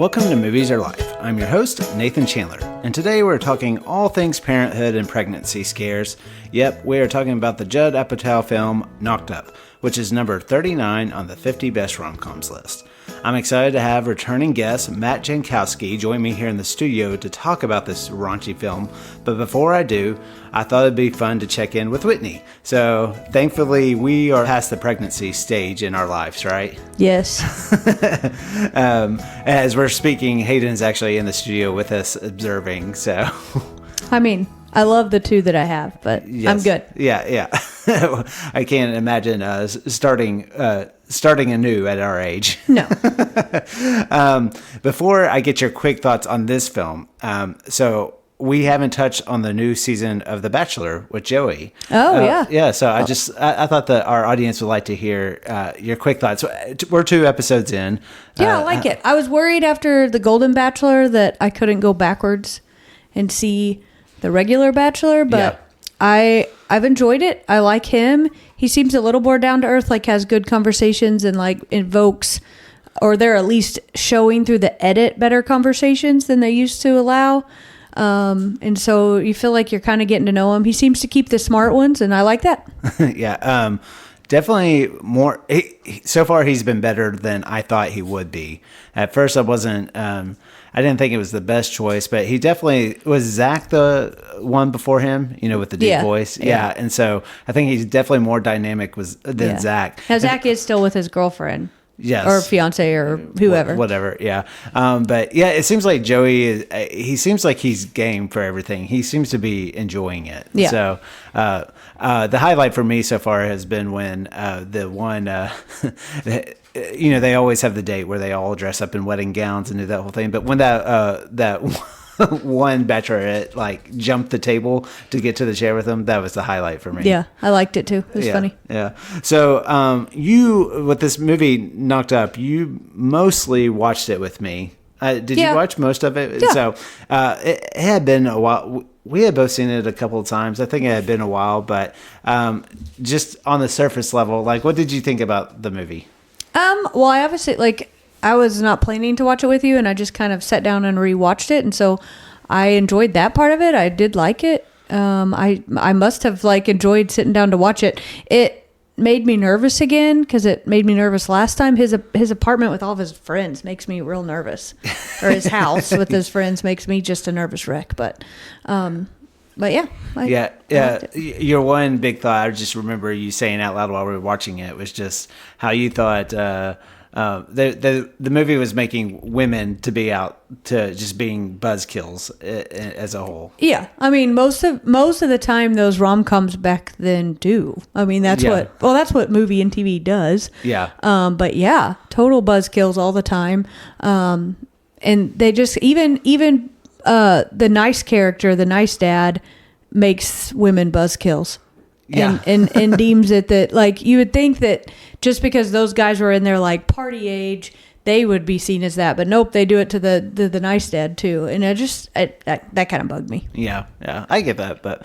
Welcome to Movies Are Life. I'm your host, Nathan Chandler, and today we're talking all things parenthood and pregnancy scares. Yep, we are talking about the Judd Apatow film, Knocked Up, which is number 39 on the 50 Best Rom-Coms list. I'm excited to have returning guest Matt Jankowski join me here in the studio to talk about this raunchy film, but before I do, I thought it'd be fun to check in with Whitney. So, thankfully, we are past the pregnancy stage in our lives, right? Yes. As we're speaking, Hayden's actually in the studio with us observing, so... I mean, I love the two that I have, but yes. I'm good. Yeah. I can't imagine starting anew at our age. No. Before I get your quick thoughts on this film, so we haven't touched on the new season of The Bachelor with Joey. Oh, yeah. Yeah, so I thought that our audience would like to hear your quick thoughts. We're 2 episodes in. Yeah, I like it. I was worried after The Golden Bachelor that I couldn't go backwards and see the regular Bachelor, but yeah. I've enjoyed it. I like him. He seems a little more down to earth, like has good conversations and like invokes, or they're at least showing through the edit better conversations than they used to allow. And so you feel like you're kind of getting to know him. He seems to keep the smart ones, and I like that. Yeah. Definitely more. So far, he's been better than I thought he would be. At first, I didn't think it was the best choice, but he definitely was. Zach the one before him, with the deep voice. Yeah. And so I think he's definitely more dynamic than Zach. Now, Zach is still with his girlfriend. Yes. Or fiance or whoever. Whatever, yeah. But yeah, it seems like Joey he seems like he's game for everything. He seems to be enjoying it. Yeah. So the highlight for me so far has been when the one, they always have the date where they all dress up in wedding gowns and do that whole thing. But when that one bachelorette jumped the table to get to the chair with him, that was the highlight for me. Yeah, I liked it too. It was funny. Yeah. So you, with this movie Knocked Up, you mostly watched it with me. Did you watch most of it? Yeah. So it had been a while. We had both seen it a couple of times. I think it had been a while, but just on the surface level, what did you think about the movie? Well, I obviously I was not planning to watch it with you, and I just kind of sat down and rewatched it, and so I enjoyed that part of it. I did like it. I must have enjoyed sitting down to watch it. It made me nervous again because it made me nervous last time. His apartment with all of his friends makes me real nervous, or his house with his friends makes me just a nervous wreck. But yeah. Your one big thought, I just remember you saying out loud while we were watching it, was just how you thought the movie was making women to be out to just being buzzkills as a whole. Yeah, I mean most of the time those rom-coms back then do. I mean that's what movie and TV does. Yeah. But yeah, total buzzkills all the time. And they just even the nice character, the nice dad, makes women buzzkills. Yeah. And deems it that you would think that just because those guys were in their party age, they would be seen as that, but nope, they do it to the nice dad too, and that kind of bugged me. Yeah, I get that, but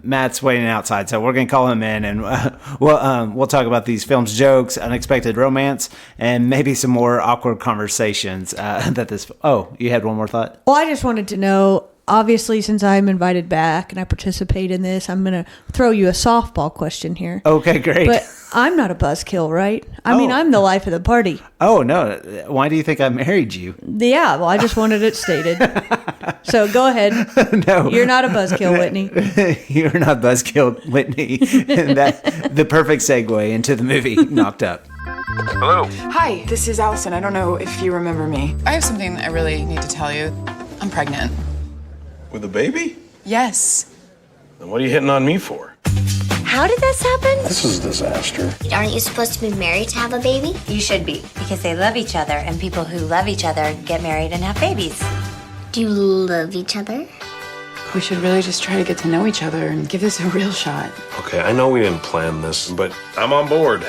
Matt's waiting outside, so we're gonna call him in, and we'll talk about these films, jokes, unexpected romance, and maybe some more awkward conversations. You had one more thought? Well, I just wanted to know. Obviously, since I'm invited back and I participate in this, I'm going to throw you a softball question here. Okay, great. But I'm not a buzzkill, right? I mean, I'm the life of the party. Oh, no. Why do you think I married you? Yeah, well, I just wanted it stated. So go ahead. No. You're not a buzzkill, Whitney. You're not buzzkill, Whitney. And that's the perfect segue into the movie Knocked Up. Hello. Hi, this is Allison. I don't know if you remember me. I have something I really need to tell you. I'm pregnant. With a baby? Yes. Then what are you hitting on me for? How did this happen? This is a disaster. Aren't you supposed to be married to have a baby? You should be, because they love each other, and people who love each other get married and have babies. Do you love each other? We should really just try to get to know each other and give this a real shot. Okay, I know we didn't plan this, but I'm on board.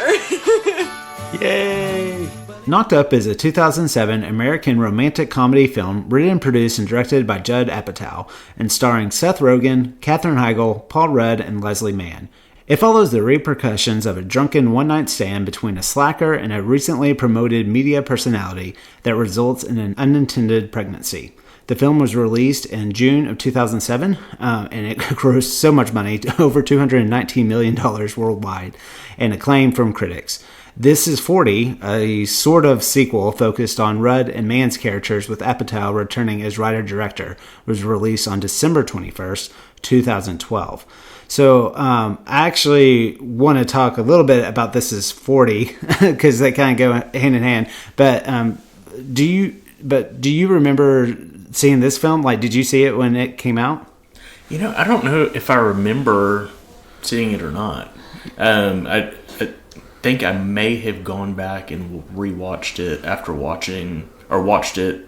Yay! Knocked Up is a 2007 American romantic comedy film written, produced, and directed by Judd Apatow and starring Seth Rogen, Katherine Heigl, Paul Rudd, and Leslie Mann. It follows the repercussions of a drunken one-night stand between a slacker and a recently promoted media personality that results in an unintended pregnancy. The film was released in June of 2007, and it grossed so much money, over $219 million worldwide, and acclaim from critics. This is 40, a sort of sequel focused on Rudd and Mann's characters with Apatow returning as writer-director, was released on December 21st, 2012. So I actually want to talk a little bit about This Is 40 because they kind of go hand in hand. But do you remember seeing this film? Like, did you see it when it came out? I don't know if I remember seeing it or not. I think I may have gone back and rewatched it watched it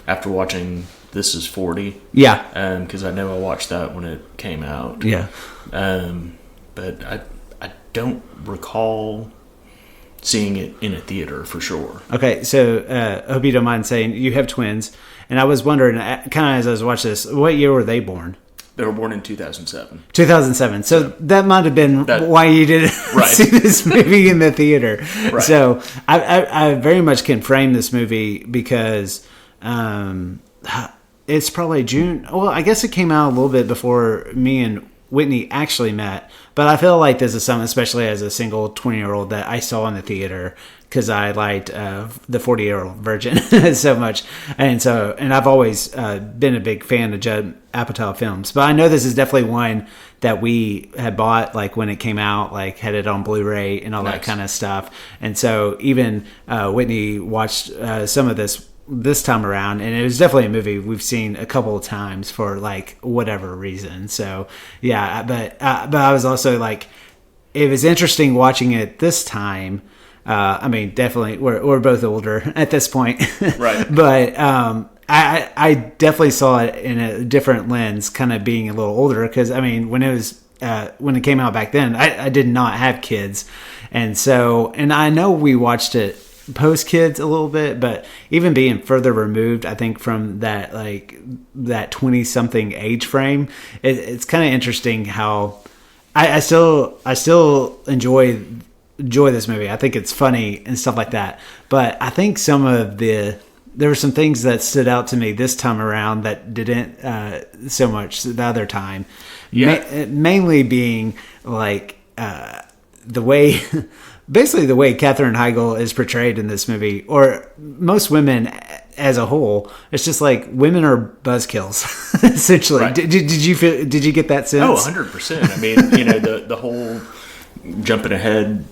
after watching This Is 40. Yeah. Because I know I watched that when it came out. Yeah. But I don't recall seeing it in a theater for sure. Okay, so I hope you don't mind saying you have twins, and I was wondering, kind of as I was watching this, what year were they born? They were born in 2007. 2007. So that might have been why you didn't see this movie in the theater. Right. So I very much can frame this movie because it's probably June. Well, I guess it came out a little bit before me and Whitney actually met. But I feel like this is something, especially as a single 20-year-old, that I saw in the theater because I liked the 40-Year-Old Virgin so much. And I've always been a big fan of Judd Apatow films. But I know this is definitely one that we had bought like when it came out, like had it on Blu-ray and all that kind of stuff. And so even Whitney watched some of this time around, and it was definitely a movie we've seen a couple of times for like whatever reason. So yeah, but I was also like, it was interesting watching it this time. I mean, definitely we're both older at this point, right? But I definitely saw it in a different lens, kind of being a little older, because I mean, when it came out back then, I did not have kids, and I know we watched it post kids a little bit, but even being further removed, I think from that 20 something age frame, it's kind of interesting how I still enjoy this movie. I think it's funny and stuff like that, but I think there were some things that stood out to me this time around that didn't so much the other time. Mainly being like the way basically the way Katherine Heigl is portrayed in this movie, or most women as a whole. It's just like women are buzzkills, essentially. Right. Did you get that sense? Oh, 100%. I mean, the whole jumping ahead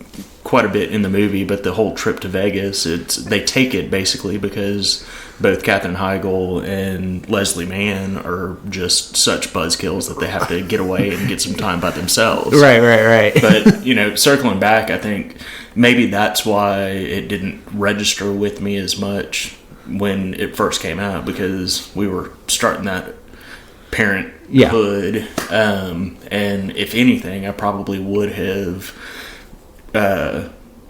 quite a bit in the movie, but the whole trip to Vegas, they take it basically because both Katherine Heigl and Leslie Mann are just such buzzkills that they have to get away and get some time by themselves. Right. But, circling back, I think maybe that's why it didn't register with me as much when it first came out, because we were starting that parenthood. And if anything, I probably would have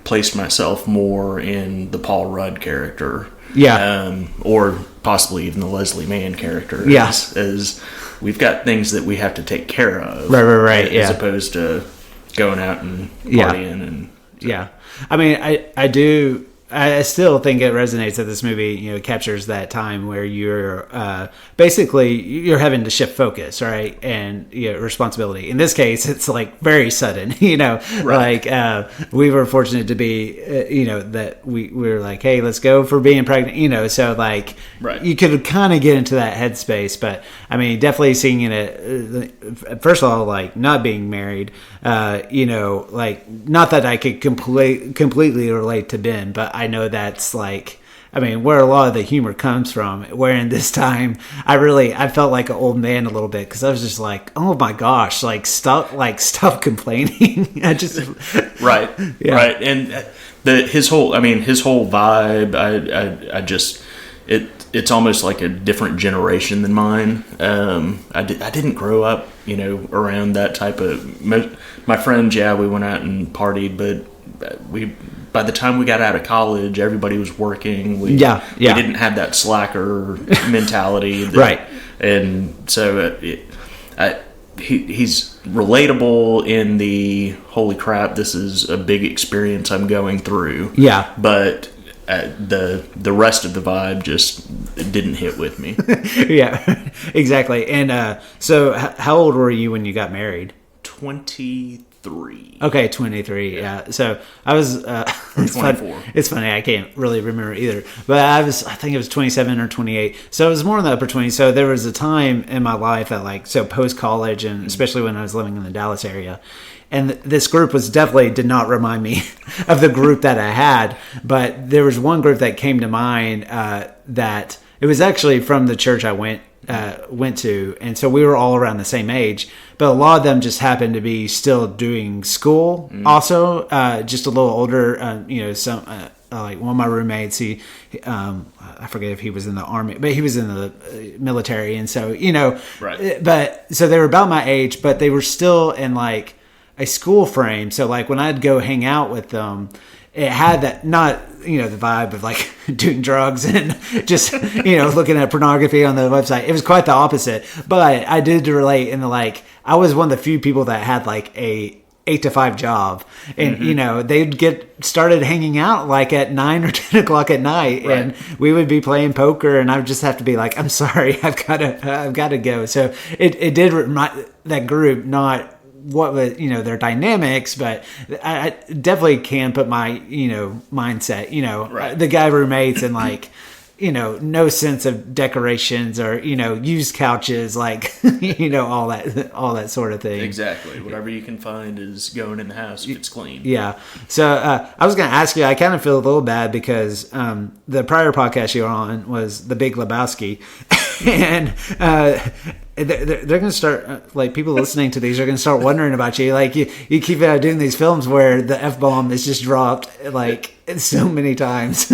placed myself more in the Paul Rudd character. Or possibly even the Leslie Mann character. As we've got things that we have to take care of. Right. As opposed to going out and partying and... Yeah. I mean, I still think it resonates that this movie, captures that time where you're basically you're having to shift focus, right, and responsibility. In this case, it's like very sudden, Right. Like we were fortunate to be, that we were like, hey, let's go for being pregnant, so like right. You could kind of get into that headspace, but I mean, definitely seeing it. First of all, like not being married, like not that I could completely relate to Ben, but I know that's like, I mean, where a lot of the humor comes from. Where in this time, I felt like an old man a little bit because I was just like, oh my gosh, stop complaining. I just right, and his whole vibe. It's almost like a different generation than mine. I didn't grow up, around that type of. My friends, we went out and partied, but by the time we got out of college, everybody was working. We didn't have that slacker mentality, right? And so he's relatable in the holy crap, this is a big experience I'm going through. Yeah. But the rest of the vibe just didn't hit with me. Yeah, exactly. And so how old were you when you got married? 23. Okay, 23. Yeah. So I was. It's 24. It's funny. I can't really remember either. But I think it was 27 or 28. So it was more in the upper 20s. So there was a time in my life that post college, and especially when I was living in the Dallas area. And this group did not remind me of the group that I had. But there was one group that came to mind that it was actually from the church I went to, and so we were all around the same age, but a lot of them just happened to be still doing school. Also, just a little older. Some like one of my roommates, I forget if he was in the army, but he was in the military, and so right. But so they were about my age, but they were still in like a school frame. So like when I'd go hang out with them, it had that, not the vibe of like doing drugs and just looking at pornography on the website. It was quite the opposite. But I did relate in I was one of the few people that had like a 8 to 5 job, and they'd get started hanging out like at 9 or 10 o'clock at night, right. And we would be playing poker, and I would just have to be like, I'm sorry, I've got to go. So it did remind that group, not what was their dynamics, but I definitely can put my mindset, right. The guy roommates and like no sense of decorations or used couches, like all that sort of thing. Exactly, whatever you can find is going in the house if it's clean. Yeah. So I was going to ask you, I kind of feel a little bad because the prior podcast you were on was The Big Lebowski, and they're going to start, like, people listening to these are going to start wondering about you. Like, you keep doing these films where the F-bomb is just dropped, like, so many times.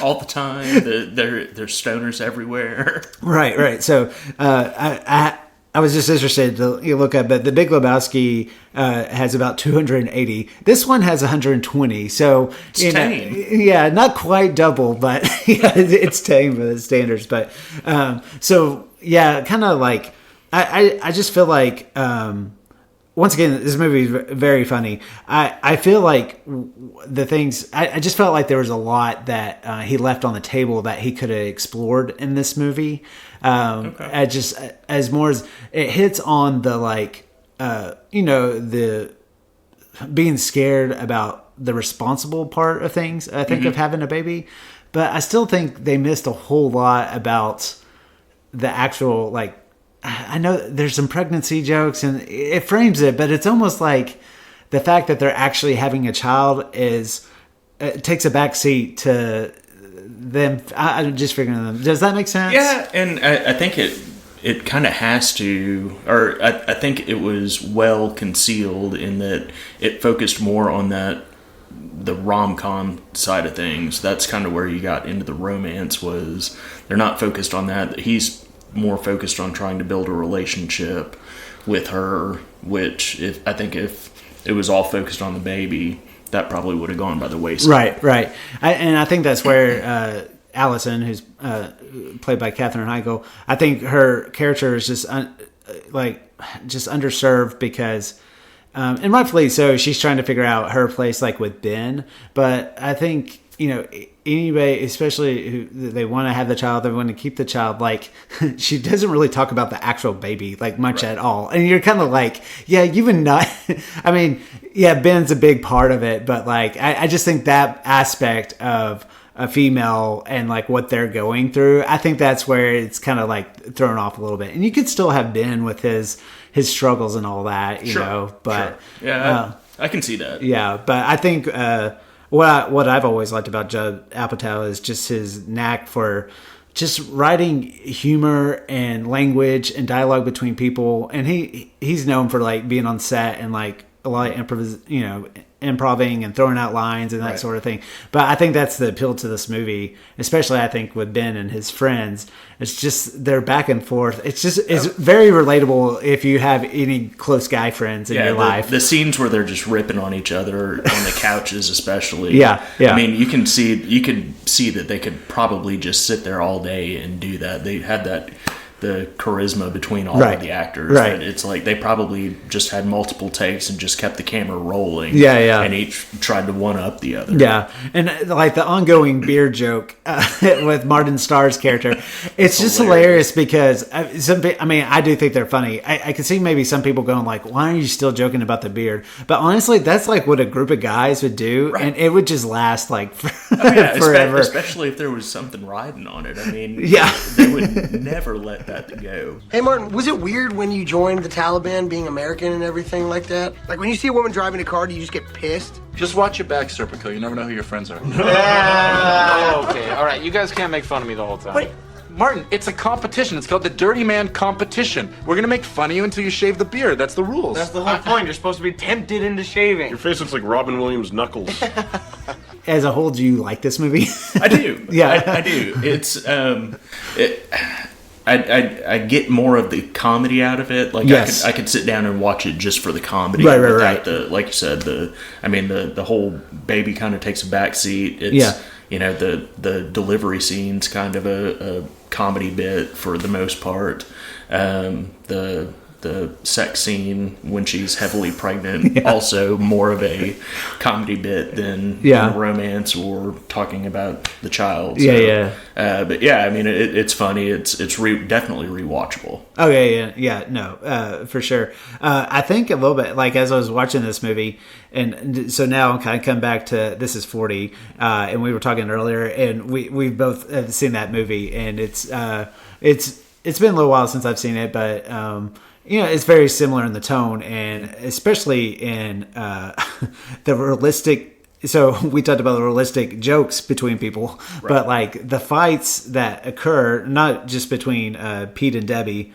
all the time. There's stoners everywhere. Right. So I was just interested to look up, but The Big Lebowski has about 280. This one has 120. So it's tame. Yeah, not quite double, but yeah, it's tame by the standards. But so yeah, kind of like I just feel like once again, this movie is very funny. I feel like the things I just felt like there was a lot that he left on the table that he could have explored in this movie. Okay. Just as more as it hits on the the being scared about the responsible part of things. I think of having a baby, but I still think they missed a whole lot about the actual I know there's some pregnancy jokes and it frames it, but it's almost like the fact that they're actually having a child takes a back seat to them. I'm just figuring them. Does that make sense? Yeah, and I think it kind of has to, or I think it was well concealed in that it focused more on the rom-com side of things. That's kind of where you got into the romance. Was they're not focused on that. He's more focused on trying to build a relationship with her, which if it was all focused on the baby, that probably would have gone by the wayside. Right. And I think that's where Allison, who's played by Katherine Heigl, I think her character is just just underserved because, and rightfully so, she's trying to figure out her place with Ben. But I think anybody, especially who they want to have the child, they want to keep the child, she doesn't really talk about the actual baby much at all. And you're kind of yeah, you would not. I mean, yeah, Ben's a big part of it, but I just think that aspect of a female and what they're going through, I think that's where it's kind of thrown off a little bit. And you could still have Ben with his struggles and all that, you know. But sure. Yeah, I can see that. Yeah, but I think what I've always liked about Judd Apatow is just his knack for just writing humor and language and dialogue between people. And he's known for being on set and a lot of improving and throwing out lines and that sort of thing. But I think that's the appeal to this movie, especially I think with Ben and his friends. It's just their back and forth. It's very relatable if you have any close guy friends in your life. The scenes where they're just ripping on each other on the couches, especially. Yeah. I mean, you can see that they could probably just sit there all day and do that. They had charisma between all of the actors. Right. That it's like they probably just had multiple takes and just kept the camera rolling. Yeah. And each tried to one up the other. Yeah, and like the ongoing beer joke with Martin Starr's character, it's just hilarious because I do think they're funny. I can see maybe some people going like, "Why are you still joking about the beard?" But honestly, that's like what a group of guys would do, and it would just last like forever. Especially if there was something riding on it. I mean, they would never let that go. Hey, Martin, was it weird when you joined the Taliban, being American and everything like that? Like when you see a woman driving a car, do you just get pissed? Just watch your back, Serpico. You never know who your friends are. Okay, all right. You guys can't make fun of me the whole time. Wait, Martin, it's a competition. It's called the Dirty Man Competition. We're gonna make fun of you until you shave the beard. That's the rules. That's the whole point. You're supposed to be tempted into shaving. Your face looks like Robin Williams' knuckles. As a whole, do you like this movie? I do. Yeah, I do. It's I get more of the comedy out of it. Like I could sit down and watch it just for the comedy. Right. The, like you said, the whole baby kind of takes a back seat. It's the delivery scene's kind of a comedy bit for the most part. The sex scene when she's heavily pregnant, also more of a comedy bit than romance or talking about the child. So, but I mean, it's funny. It's definitely rewatchable. Oh no, for sure. I think a little bit like as I was watching this movie, and so now I'm kind of come back to This Is 40, and we were talking earlier, and we both seen that movie, and it's been a little while since I've seen it, but. It's very similar in the tone, and especially in the realistic. So we talked about the realistic jokes between people, but like the fights that occur, not just between Pete and Debbie,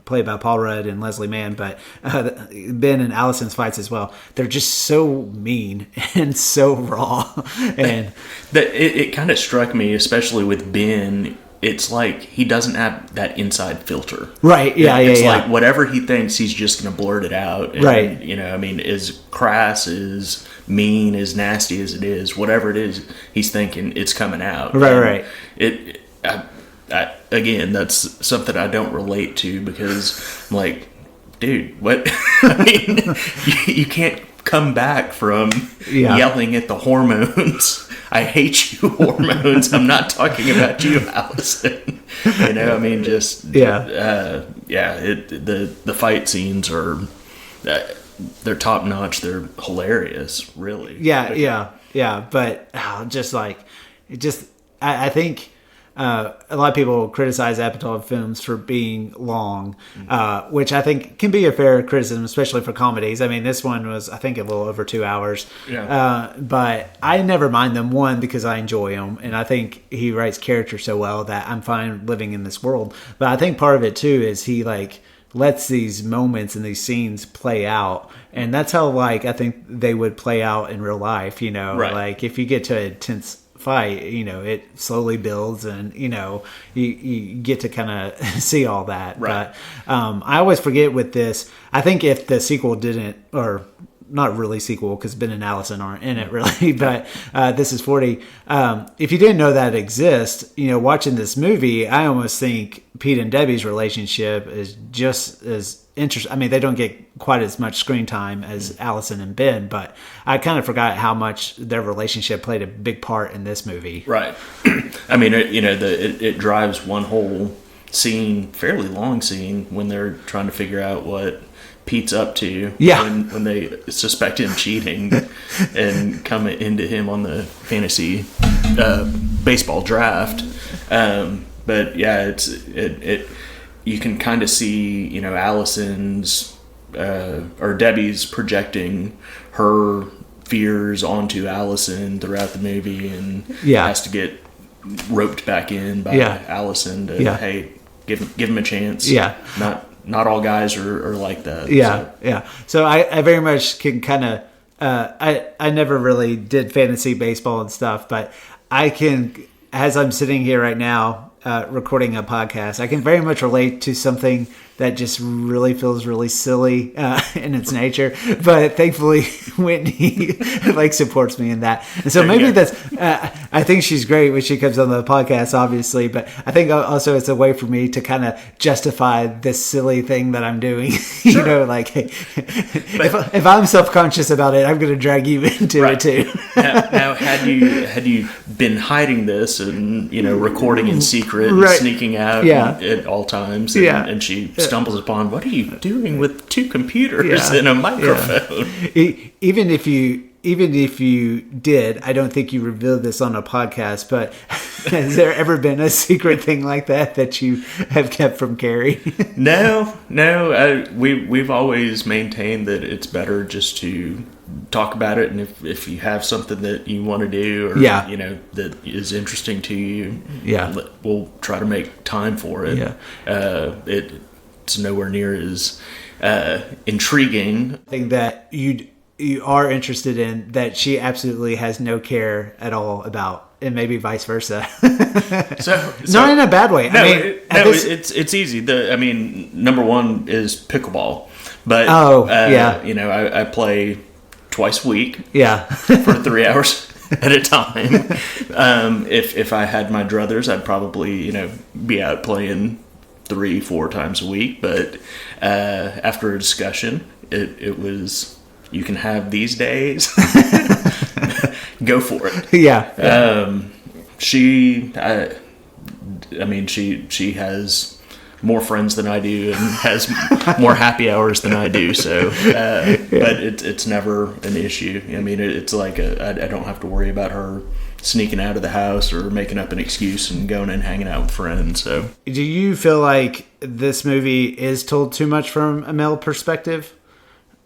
played by Paul Rudd and Leslie Mann, but Ben and Allison's fights as well. They're just so mean and so raw, and it kind of struck me, especially with Ben. It's like he doesn't have that inside filter. Right, It's like whatever he thinks, he's just going to blurt it out. And, right. I mean, as crass, as mean, as nasty as it is, whatever it is, he's thinking it's coming out. Right. Again, that's something I don't relate to because I'm like, dude, what? I mean, you can't come back from yelling at the hormones. I hate you, hormones. I'm not talking about you, Allison. I mean, just the fight scenes are they're top notch. They're hilarious, really. But I think. A lot of people criticize Apatow films for being long, which I think can be a fair criticism, especially for comedies. I mean, this one was, I think, a little over 2 hours. But I never mind them, one, because I enjoy them, and I think he writes characters so well that I'm fine living in this world. But I think part of it, too, is he, lets these moments and these scenes play out. And that's how, I think they would play out in real life, Right. Like, if you get to a tense fight, it slowly builds, and you get to kind of see all that. Right. But I always forget with this. I think if the sequel didn't, or not really sequel because Ben and Allison aren't in it really, but This Is 40. If you didn't know that exists, watching this movie, I almost think Pete and Debbie's relationship is just as interesting. I mean, they don't get quite as much screen time as Allison and Ben, but I kind of forgot how much their relationship played a big part in this movie. Right. I mean, it drives one whole scene, fairly long scene, when they're trying to figure out what Pete's up to. When they suspect him cheating and come into him on the fantasy baseball draft. But it you can kind of see, Allison's or Debbie's projecting her fears onto Allison throughout the movie, and has to get roped back in by Allison to hey, give him a chance. Not all guys are like that. So I very much can kind of I never really did fantasy baseball and stuff, but I can, as I'm sitting here right now recording a podcast, I can very much relate to something that just really feels really silly in its nature. But thankfully, Whitney like supports me in that. And so maybe that's, I think she's great when she comes on the podcast, obviously. But I think also it's a way for me to kind of justify this silly thing that I'm doing. You know, like if I'm self-conscious about it, I'm going to drag you into it too. Now, had you been hiding this and, you know, recording in secret and sneaking out at all times, and she stumbles upon, what are you doing with two computers and a microphone? Even if you did, I don't think you revealed this on a podcast, but has there ever been a secret thing like that you have kept from Carrie? No. We've always maintained that it's better just to talk about it, and if you have something that you want to do, or you know, that is interesting to you, we'll try to make time for it. It's nowhere near as intriguing. Thing that you are interested in that she absolutely has no care at all about, and maybe vice versa. so not in a bad way. No, I mean, it's easy. Number one is pickleball, but you know, I play twice a week. For 3 hours at a time. If I had my druthers, I'd probably, you know, be out playing 3-4 times a week. But after a discussion, it was, you can have these days. Go for it. She has more friends than I do and has more happy hours than I do. So, but it's never an issue. I mean, it's like I don't have to worry about her sneaking out of the house or making up an excuse and going and hanging out with friends. So, do you feel like this movie is told too much from a male perspective?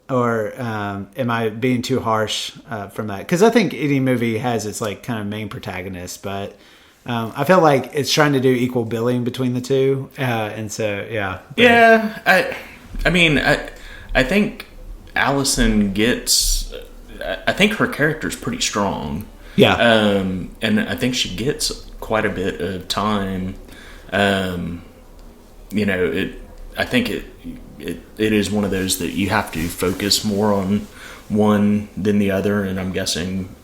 Or am I being too harsh from that? Because I think any movie has its like kind of main protagonist, but I feel like it's trying to do equal billing between the two, and so I mean, I think Allison gets. I think her character's pretty strong. And I think she gets quite a bit of time. You know, I think it is one of those that you have to focus more on one than the other, and I'm guessing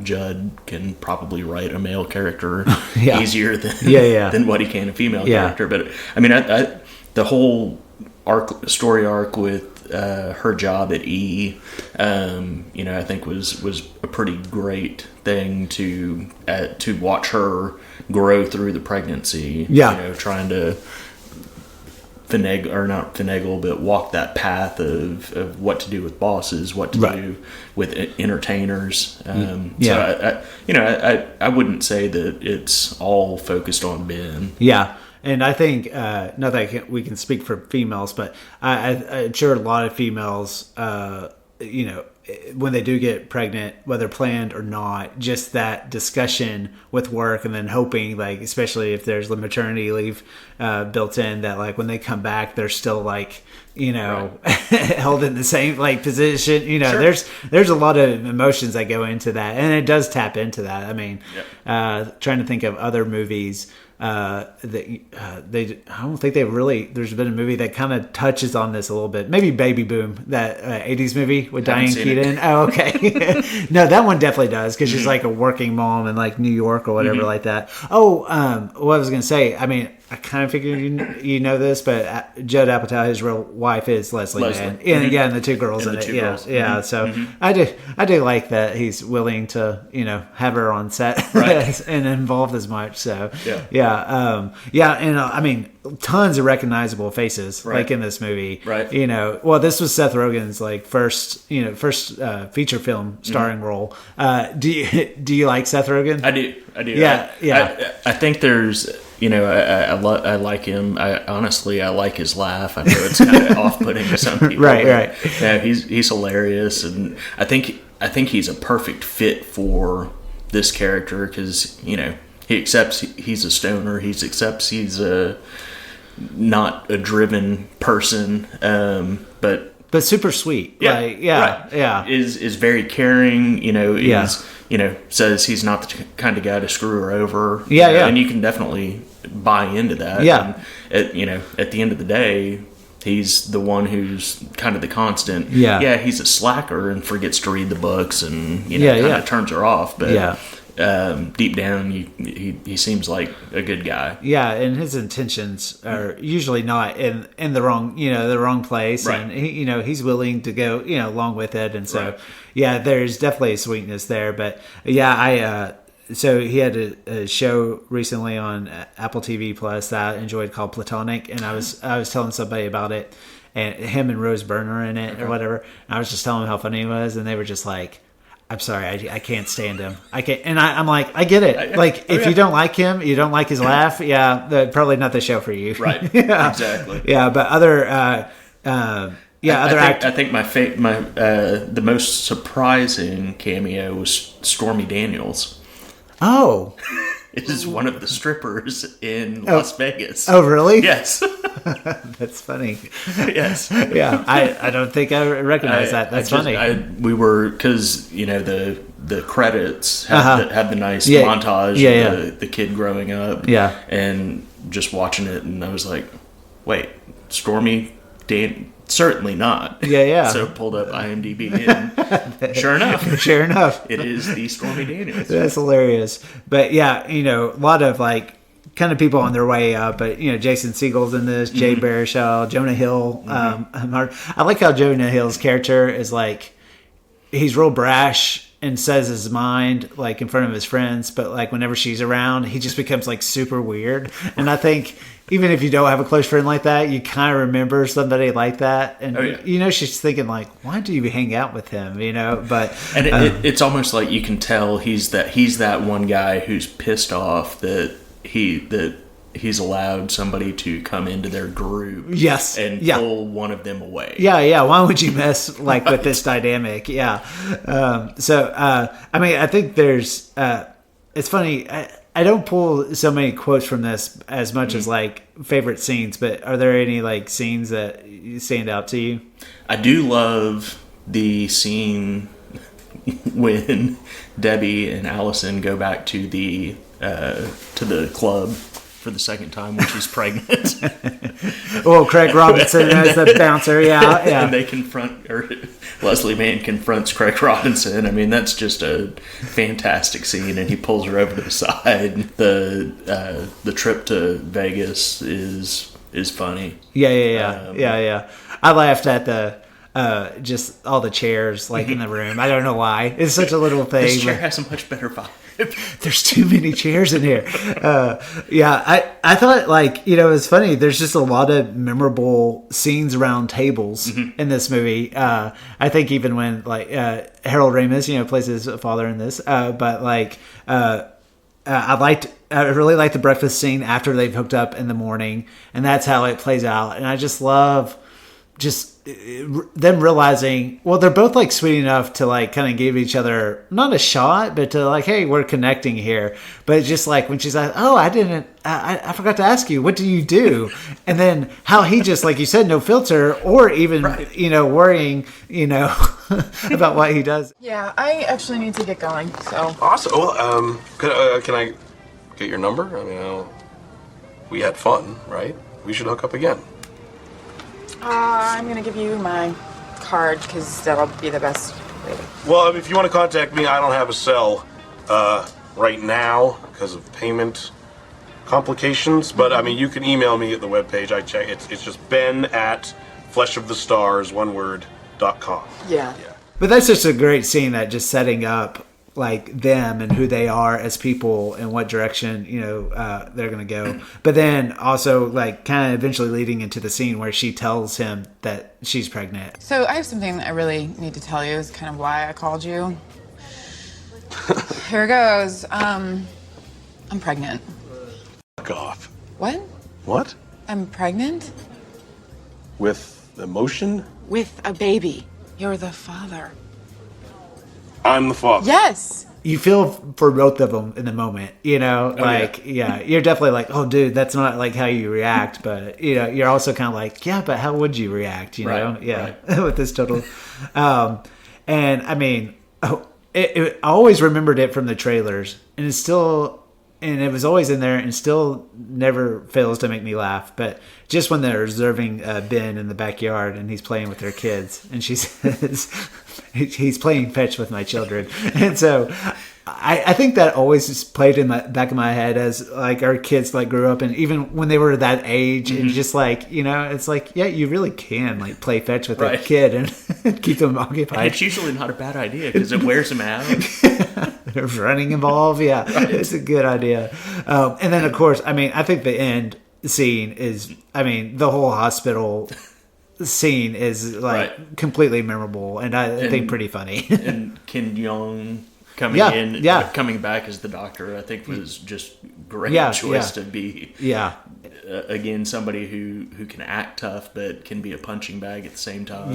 Judd can probably write a male character easier than what he can a female character. But I mean, the whole story arc with her job at E, you know, I think was a pretty great thing to watch her grow through the pregnancy. You know, trying to but walk that path of what to do with bosses, what to do with entertainers. So I wouldn't say that it's all focused on Ben. And I think not that we can speak for females, but I'm sure a lot of females, you know, when they do get pregnant, whether planned or not, just that discussion with work, and then hoping, like, especially if there's the maternity leave built in, that like when they come back, they're still like, you know, held in the same like position. You know, there's a lot of emotions that go into that, and it does tap into that. I mean, trying to think of other movies. I don't think there's been a movie that kind of touches on this a little bit. Maybe Baby Boom, that 80s movie with Diane Keaton. Oh, okay. No, that one definitely does, because she's like a working mom in like New York or whatever like that. Oh, what I was going to say, I mean, I kind of figured you know this, but Judd Apatow, his real wife is Leslie Mann. And the two girls in it. So I do like that he's willing to, you know, have her on set and involved as much. So and I mean, tons of recognizable faces like in this movie. You know, well, this was Seth Rogen's like first feature film starring role. Do you like Seth Rogen? I do. I think there's, you know, I like him. I like his laugh. I know it's kind of off-putting to some people. Right. Yeah, he's hilarious, and I think he's a perfect fit for this character, because, you know, he accepts he's a stoner. He accepts he's not a driven person, but super sweet. Is very caring. You know, you know, says he's not the kind of guy to screw her over. And you can definitely buy into that. And at the end of the day, he's the one who's kind of the constant. Yeah. He's a slacker and forgets to read the books and kind of turns her off. But deep down, he seems like a good guy. Yeah, and his intentions are usually not in the wrong the wrong place, right. And he's willing to go along with it, and so there's definitely a sweetness there. But so he had a show recently on Apple TV Plus that I enjoyed called Platonic, and I was telling somebody about it, and him and Rose Byrne are in it or whatever. And I was just telling them how funny he was, and they were just like, "I'm sorry, I can't stand him. I can't." And I'm like, I get it. Like, if you don't like him, you don't like his laugh. Yeah, probably not the show for you. Right. Exactly. Yeah, but other. I think the most surprising cameo was Stormy Daniels. Oh, is one of the strippers in Las Vegas. Oh, really? Yes. That's funny. Yes. Yeah, I don't think I recognize that. That's funny. We were, because the credits had the nice montage of the kid growing up. Yeah. And just watching it, and I was like, wait, Stormy Dan. Certainly not. Yeah. So pulled up IMDb, and sure enough, it is the Stormy Daniels. That's hilarious. But a lot of kind of people on their way up. But Jason Segel's in this, Jay Baruchel, Jonah Hill. I like how Jonah Hill's character is he's real brash and says his mind in front of his friends, but whenever she's around, he just becomes super weird. And I think even if you don't have a close friend like that, you kind of remember somebody like that, and she's thinking why do you hang out with him? But it's almost like you can tell he's that one guy who's pissed off that he's allowed somebody to come into their group. Yes. And pull one of them away. Yeah. Why would you mess with this dynamic? Yeah. I think there's it's funny. I don't pull so many quotes from this as much as favorite scenes, but are there any scenes that stand out to you? I do love the scene when Debbie and Allison go back to the club for the second time when she's pregnant. Well, Craig Robinson as the bouncer, yeah. And they Leslie Mann confronts Craig Robinson. I mean, that's just a fantastic scene, and he pulls her over to the side. The trip to Vegas is funny. Yeah. I laughed at the just all the chairs in the room. I don't know why. It's such a little thing. This chair has a much better vibe. There's too many chairs in here. I thought it's funny. There's just a lot of memorable scenes around tables in this movie. I think even when Harold Ramis, plays his father in this. But I really like the breakfast scene after they've hooked up in the morning, and that's how it plays out. And I just love them realizing, well, they're both sweet enough to kind of give each other not a shot, but to hey, we're connecting here. But just when she's like, oh, I forgot to ask you, what do you do? And then how he just, like you said, no filter, or even worrying about what he does. Yeah, I actually need to get going. So Awesome. Well, can I get your number? I mean, we had fun, right? We should hook up again. I'm gonna give you my card because that'll be the best way. Well, if you want to contact me, I don't have a cell right now because of payment complications. But I mean, you can email me at the webpage. I check. It's just ben@fleshofthestars.com. Yeah. But that's just a great scene, that just setting up them and who they are as people and what direction they're gonna go. But then also kind of eventually leading into the scene where she tells him that she's pregnant. So I have something that I really need to tell you. Is kind of why I called you. Here goes. I'm pregnant. Fuck off. What? What? I'm pregnant? With emotion? With a baby. You're the father. I'm the father. Yes. You feel for both of them in the moment, you're definitely oh, dude, that's not how you react, but you're also kind of yeah, but how would you react, Right. with this total, and I mean, I always remembered it from the trailers, and it's still and it was always in there and still never fails to make me laugh. But just when they're observing Ben in the backyard and he's playing with their kids, and she says, he's playing fetch with my children. And so I think that always just played in the back of my head as like our kids like grew up, and even when they were that age, and just like, you know, it's like, yeah, you really can like play fetch with a kid and keep them occupied. And it's usually not a bad idea because it wears them out. There's running involved. Yeah, it's a good idea. And then of course, I mean, I think the end scene is, I mean, the whole hospital scene is like completely memorable, and I think pretty funny. And Ken Jeong coming back as the doctor, I think was just great choice to be. Yeah. Again, somebody who can act tough but can be a punching bag at the same time.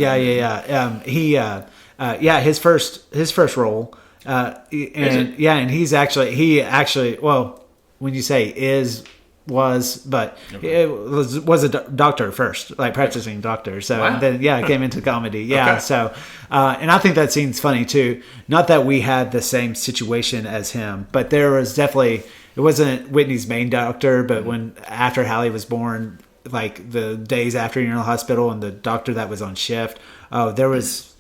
His first role, and he actually well, when you say but it was a doctor first, like practicing doctor. So and then it came into comedy. Yeah. Okay. So and I think that scene's funny too. Not that we had the same situation as him, but there was definitely, it wasn't Whitney's main doctor, but when after Hallie was born, like the days after you're in the hospital, and the doctor that was on shift, there was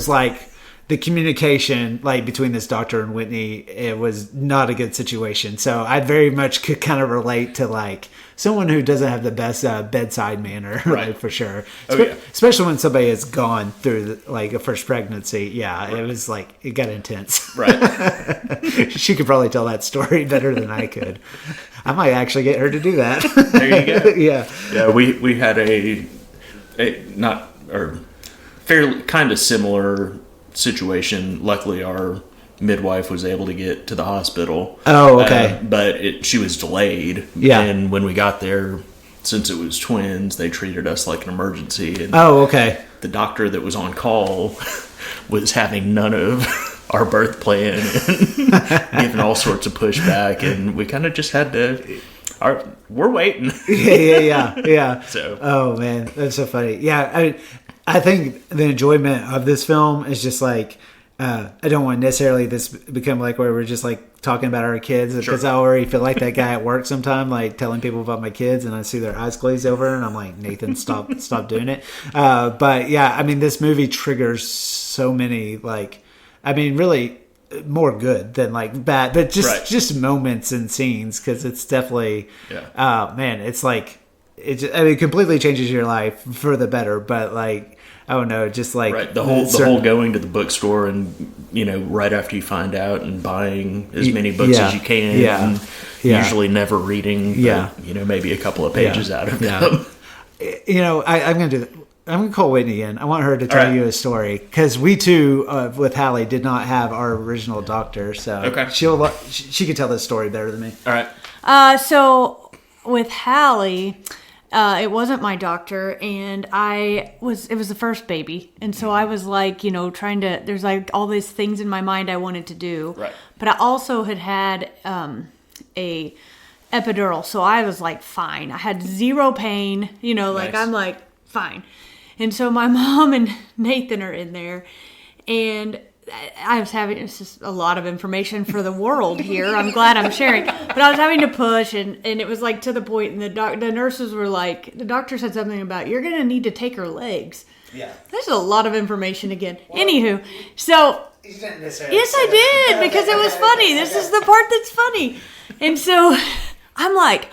like the communication like between this doctor and Whitney, it was not a good situation. So I very much could kind of relate to like someone who doesn't have the best bedside manner, right? For sure. Especially when somebody has gone through like a first pregnancy. Yeah, it was like, it got intense. Right. She could probably tell that story better than I could. I might actually get her to do that. There you go. Yeah. Yeah, we had a fairly kind of similar situation. Luckily, our midwife was able to get to the hospital. Oh, okay. But she was delayed. Yeah. And when we got there, since it was twins, they treated us like an emergency. And okay. The doctor that was on call was having none of our birth plan and giving all sorts of pushback, and we kind of just had to. We're waiting. Yeah. So. Oh man, that's so funny. Yeah, I think the enjoyment of this film is just like, I don't want necessarily this become like where we're just like talking about our kids, because I already feel like that guy at work sometime, like telling people about my kids, and I see their eyes glaze over and I'm like, Nathan, stop doing it. But yeah, I mean, this movie triggers so many, like, I mean, really more good than like bad, but just moments and scenes, because it's definitely, man, it's like, it completely changes your life for the better, but like, I don't know, just like the whole going to the bookstore and, you know, right after you find out and buying as many books as you can, and usually never reading, but, you know, maybe a couple of pages out of them. You know, I'm gonna do that. I'm gonna call Whitney in. I want her to tell you a story, because we too, with Hallie, did not have our original doctor, so she could tell this story better than me. All right. So with Hallie, it wasn't my doctor, and it was the first baby, and so I was like, you know, there's like all these things in my mind I wanted to do, but I also had a epidural, so I was like, fine, I had zero pain, you know, like I'm like, fine. And so my mom and Nathan are in there, and I was having, it's just a lot of information for the world here. I'm glad I'm sharing. But I was having to push, and it was like to the point, and the nurses were like, the doctor said something about, you're going to need to take her legs. Yeah. There's a lot of information again. Well, anywho, so, yes, I did, because it was funny. This is the part that's funny. And so I'm like,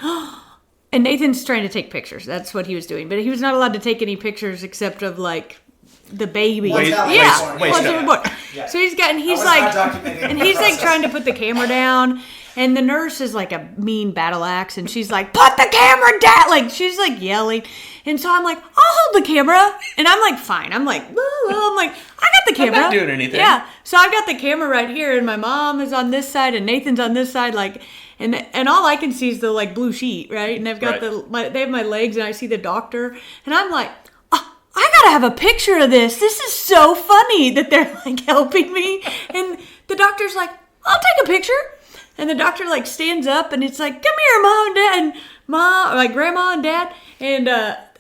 and Nathan's trying to take pictures. That's what he was doing. But he was not allowed to take any pictures except of like the baby. So he's like trying to put the camera down, and the nurse is like a mean battle axe, and she's like, put the camera down, like she's like yelling. And so I'm like, I'll hold the camera, and I'm like, fine. I'm like, I got the camera. I'm not doing anything. Yeah. So I've got the camera right here, and my mom is on this side, and Nathan's on this side, like, and all I can see is the like blue sheet, right? And they've got they have my legs, and I see the doctor, and I'm like, I gotta have a picture of this. This is so funny that they're like helping me. And the doctor's like, I'll take a picture. And the doctor like stands up, and it's like, come here, mom and dad, and like grandma and dad. And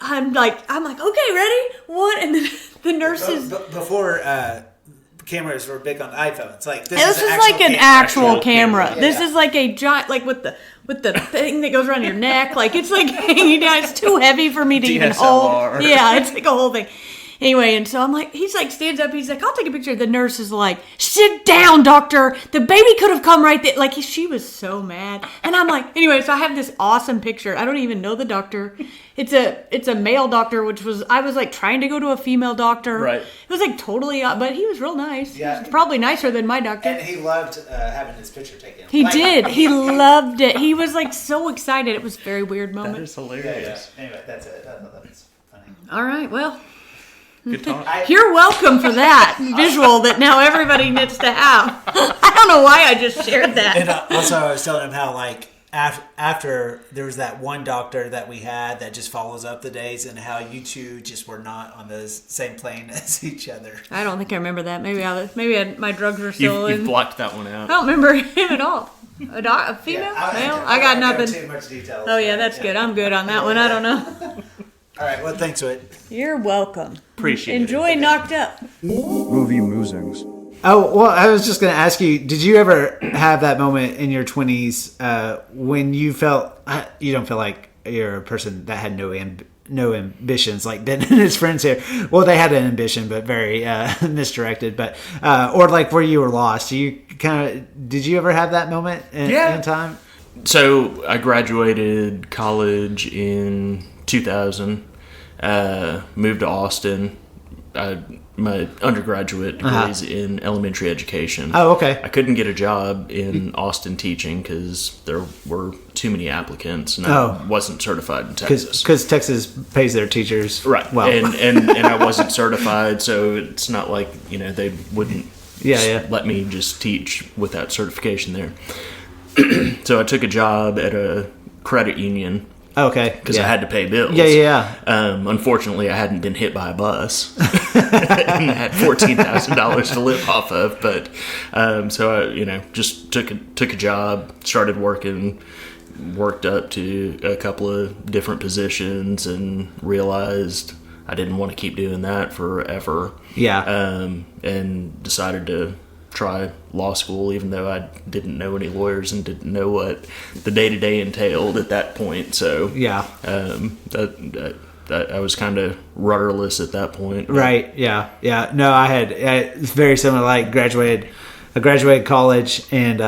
I'm like, okay, ready? What? And then the nurses. Before cameras were big on iPhones. Like this is like an actual camera. Yeah. This is like a giant, like with the thing that goes around your neck. Like it's like hanging down. It's too heavy for me to even hold. Yeah, it's like a whole thing. Anyway, and so I'm like, he's like, stands up, he's like, I'll take a picture. The nurse is like, sit down, doctor. The baby could have come right there. Like, she was so mad. And I'm like, anyway, so I have this awesome picture. I don't even know the doctor. It's a male doctor, I was like trying to go to a female doctor. Right. It was like totally, but he was real nice. Yeah. He was probably nicer than my doctor. And he loved having his picture taken. He did. He loved it. He was like so excited. It was a very weird moment. That is hilarious. Yeah. Anyway, that's it. I thought that was funny. All right, well. Good talk. You're welcome for that visual that now everybody needs to have. I don't know why I just shared that. And also, I was telling him how, like, after there was that one doctor that we had that just follows up the days, and how you two just were not on the same plane as each other. I don't think I remember that. Maybe my drugs were still You've in. blocked that one out. I don't remember him at all. A female? Yeah, male? I got nothing. Too much detail. Oh yeah, that's good. I'm good on that one. I don't know. All right. Well, thanks, Whit. You're welcome. Appreciate it. Enjoy Knocked Up. Movie Musings. Oh, well, I was just going to ask you, did you ever have that moment in your 20s when you felt, you don't feel like you're a person that had no ambitions, like Ben and his friends here? Well, they had an ambition, but very misdirected, but, or like where you were lost. Did you ever have that moment in time? So I graduated college in 2000, moved to Austin. My undergraduate degree is in elementary education. Oh, okay. I couldn't get a job in Austin teaching because there were too many applicants, and I wasn't certified in Texas. Because Texas pays their teachers right well, and I wasn't certified, so it's not like they wouldn't let me just teach without certification there. So I took a job at a credit union. Okay. Because I had to pay bills. Yeah. Unfortunately, I hadn't been hit by a bus and I had $14,000 to live off of. But so I, just took a job, started working, worked up to a couple of different positions, and realized I didn't want to keep doing that forever. Yeah. And decided to try law school, even though I didn't know any lawyers and didn't know what the day-to-day entailed at that point. So yeah, I was kind of rudderless at that point. Right. Yeah. No, I had it's very similar. Like I graduated college, and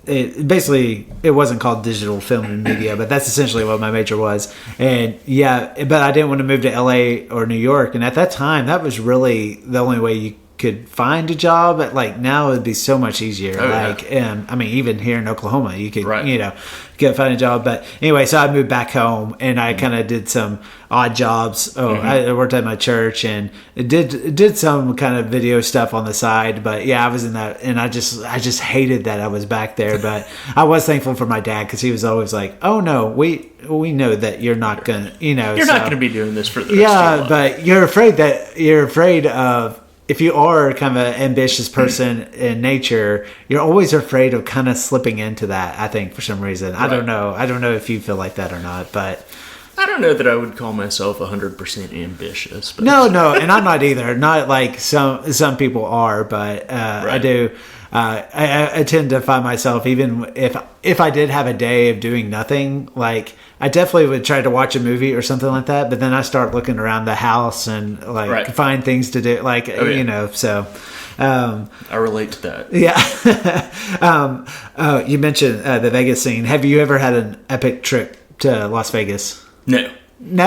it wasn't called digital film and media, but that's essentially what my major was. And but I didn't want to move to LA or New York, and at that time that was really the only way you could find a job. But like now it'd be so much easier. I mean, even here in Oklahoma you could find a job. But anyway, so I moved back home, and I kind of did some odd jobs. I worked at my church and did some kind of video stuff on the side. But yeah, I was in that, and I just hated that I was back there. But I was thankful for my dad, because he was always like, "Oh no, we know that you're not gonna, you're not gonna be doing this for the rest of your life." But you're afraid of. If you are kind of an ambitious person in nature, you're always afraid of kind of slipping into that, I think, for some reason. Right. I don't know if you feel like that or not, but I don't know that I would call myself 100% ambitious. But. No, and I'm not either. Not like some people are, but I do. I tend to find myself, even if I did have a day of doing nothing, like I definitely would try to watch a movie or something like that. But then I start looking around the house and find things to do, like So I relate to that. Yeah. You mentioned the Vegas scene. Have you ever had an epic trip to Las Vegas? No,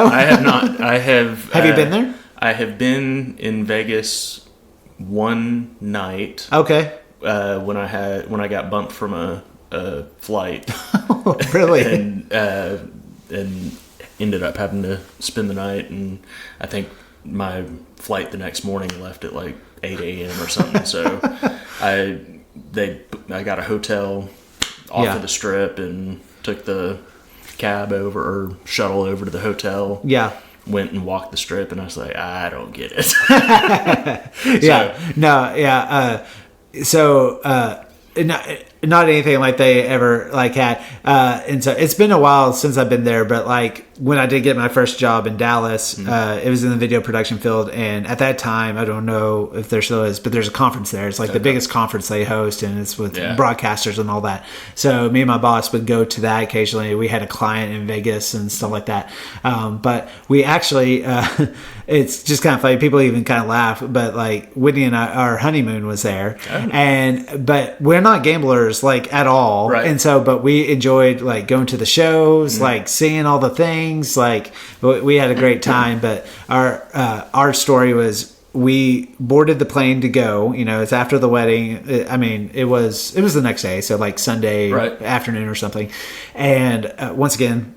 I have not. I have. Have you been there? I have been in Vegas one night. Okay. When I got bumped from a flight. Oh, really? and ended up having to spend the night, and I think my flight the next morning left at like 8 a.m. or something. So I got a hotel off of the Strip and took the cab or shuttle over to the hotel. Yeah. Went and walked the Strip, and I was like, I don't get it. Not anything like they ever like had, and so it's been a while since I've been there. But like when I did get my first job in Dallas, it was in the video production field. And at that time, I don't know if there still is, but there's a conference there. It's like the biggest conference they host, and it's with broadcasters and all that. So me and my boss would go to that occasionally. We had a client in Vegas and stuff like that. But we actually, it's just kind of funny. People even kind of laugh, but like Whitney and I, our honeymoon was there. But we're not gamblers like at all. Right. And so, but we enjoyed like going to the shows, like seeing all the things. Like we had a great time. But our story was, we boarded the plane to go. You know, it's after the wedding. It was the next day, so like Sunday afternoon or something. And once again,